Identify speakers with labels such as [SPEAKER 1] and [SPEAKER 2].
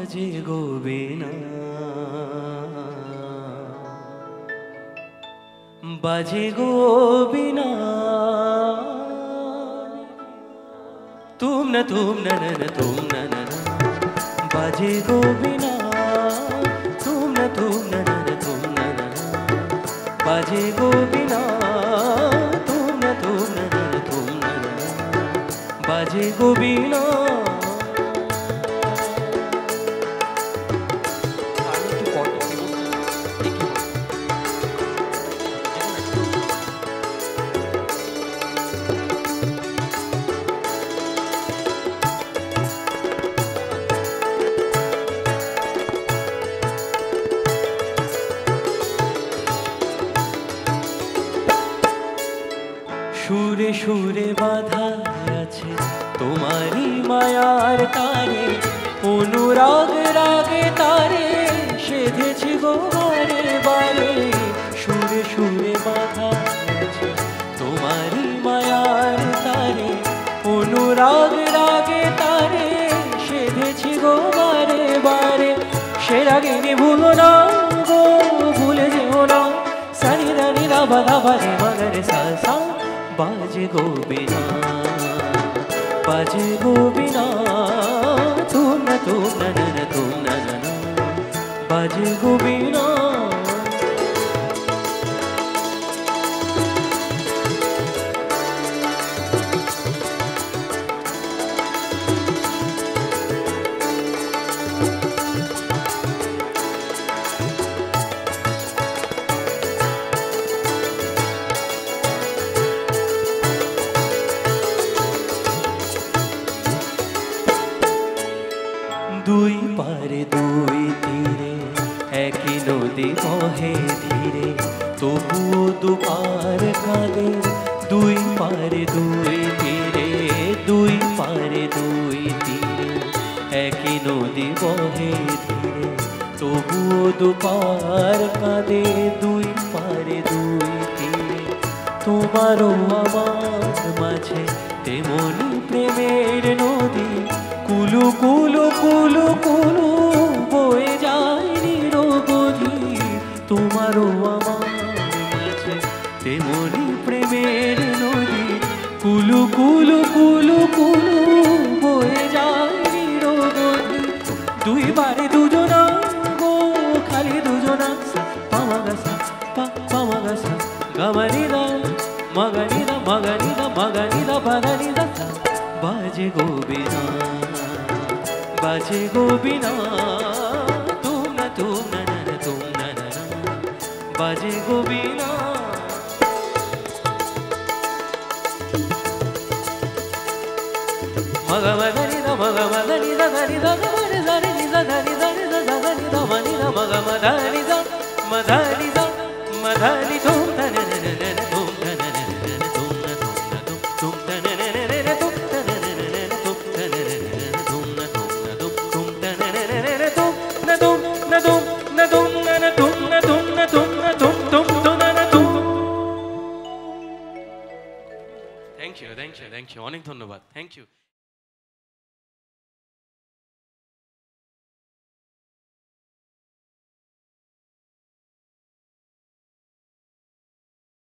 [SPEAKER 1] बाजे गो बीना बाजे गो बीना तुम न तुम न तुम न बाजे गो बीना तुम न तुम न तुम न बाजे गो बीना तुम न तुम न तुम न बाजे गो बीना সুরে সুরে বাধা আছে তোমারই মায়ার তারে অনুরাগ রাগে তারে সেধেছি গো বারে বারে সুরে সুরে বাধা আছে তোমারই মায়ার তারে অনুরাগ রাগে তারে সেধেছি গো বারে বারে সে রাগিনী ভুলো না গো ভুলে যেও না সানি রানি রাবা রাবা রে মাগরে সা সা बाजे गो बीना बाजे गो बीना तुम न तुम न तुम न बाजे गो बीना দুই পারে দুই তীরে একই নদী বহে ধীরে তবুও দুপার কাঁদে দুই পারে দুই তীরে দুই পারে দুই তীরে একই নদী বহে ধীরে তবুও দুপার কাঁদে দুই পারে দুই তীরে তোমারও আমার মাঝে তেমনি প্রেমের নদী কুলু কুলু কুলু কুলু বয়ে যায় নিরবধি তোমারও আমার মাঝে তেমনি প্রেমের নদী কুলু কুলু কুলু কুলু বয়ে যায় নিরবধি দুই বারে দুজনা গো খালি দুজনা পামাগাসা পামাগাসা গামারিদা মগারিদা মগারিদা মগারিদা বাগারিদা बाजे गो बीना बाजे गो बीना तुम न तुम न तुम न बाजे गो बीना मगा मगरी दा मगा मगरी दा धरी दा मरे धरी दा धरी धरी दा धरी दा मनी दा मगा मधारी दा मधारी दा मधारी तुम न तुम न Thank you, অনেক ধন্যবাদ, থ্যাংক ইউ।